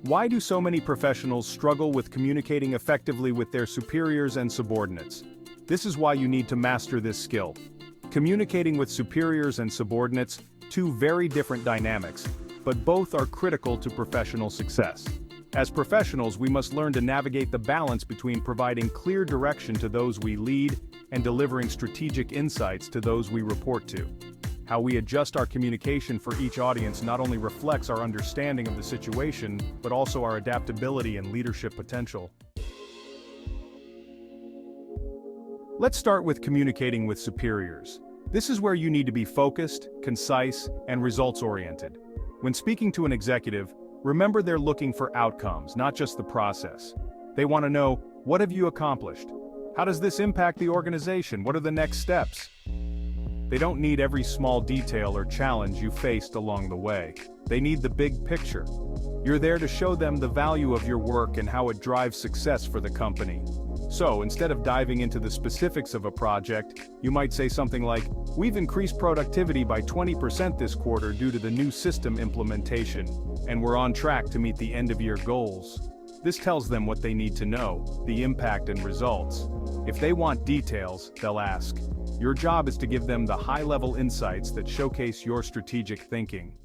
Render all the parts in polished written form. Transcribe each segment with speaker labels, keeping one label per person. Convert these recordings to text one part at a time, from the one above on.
Speaker 1: Why do so many professionals struggle with communicating effectively with their superiors and subordinates? This is why you need to master this skill. Communicating with superiors and subordinates, two very different dynamics, but both are critical to professional success. As professionals, we must learn to navigate the balance between providing clear direction to those we lead and delivering strategic insights to those we report to. How we adjust our communication for each audience not only reflects our understanding of the situation, but also our adaptability and leadership potential. Let's start with communicating with superiors. This is where you need to be focused, concise, and results-oriented. When speaking to an executive, remember they're looking for outcomes, not just the process. They want to know, what have you accomplished? How does this impact the organization? What are the next steps? They don't need every small detail or challenge you faced along the way. They need the big picture. You're there to show them the value of your work and how it drives success for the company. So, instead of diving into the specifics of a project, you might say something like, "We've increased productivity by 20% this quarter due to the new system implementation, and we're on track to meet the end-of-year goals." This tells them what they need to know, the impact and results. If they want details, they'll ask. Your job is to give them the high-level insights that showcase your strategic thinking.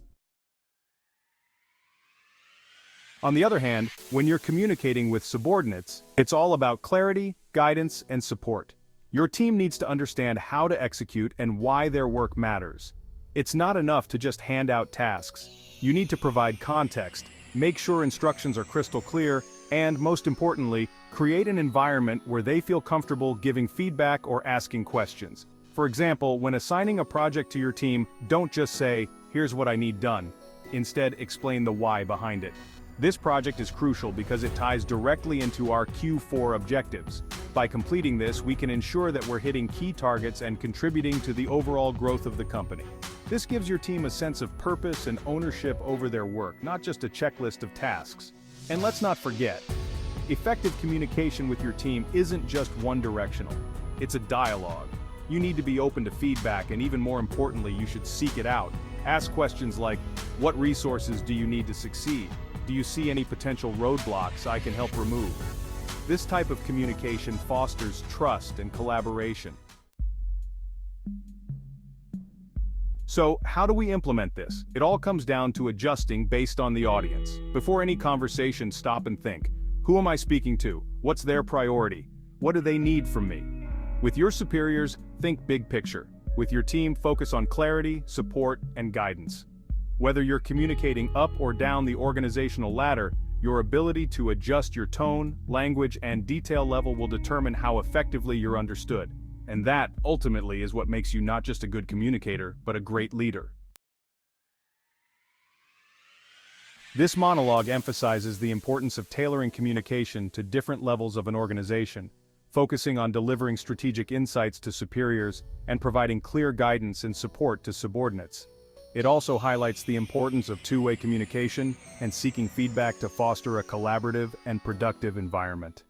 Speaker 1: On the other hand, when you're communicating with subordinates, it's all about clarity, guidance, and support. Your team needs to understand how to execute and why their work matters. It's not enough to just hand out tasks. You need to provide context, make sure instructions are crystal clear, and, most importantly, create an environment where they feel comfortable giving feedback or asking questions. For example, when assigning a project to your team, don't just say, "Here's what I need done." Instead, explain the why behind it. This project is crucial because it ties directly into our Q4 objectives. By completing this, we can ensure that we're hitting key targets and contributing to the overall growth of the company. This gives your team a sense of purpose and ownership over their work, not just a checklist of tasks. And let's not forget, effective communication with your team isn't just one-directional. It's a dialogue. You need to be open to feedback, and even more importantly, you should seek it out. Ask questions like, what resources do you need to succeed? Do you see any potential roadblocks I can help remove? This type of communication fosters trust and collaboration. So, how do we implement this? It all comes down to adjusting based on the audience. Before any conversation, stop and think. Who am I speaking to? What's their priority? What do they need from me? With your superiors, think big picture. With your team, focus on clarity, support, and guidance. Whether you're communicating up or down the organizational ladder, your ability to adjust your tone, language, and detail level will determine how effectively you're understood. And that, ultimately, is what makes you not just a good communicator, but a great leader. This monologue emphasizes the importance of tailoring communication to different levels of an organization, focusing on delivering strategic insights to superiors and providing clear guidance and support to subordinates. It also highlights the importance of two-way communication and seeking feedback to foster a collaborative and productive environment.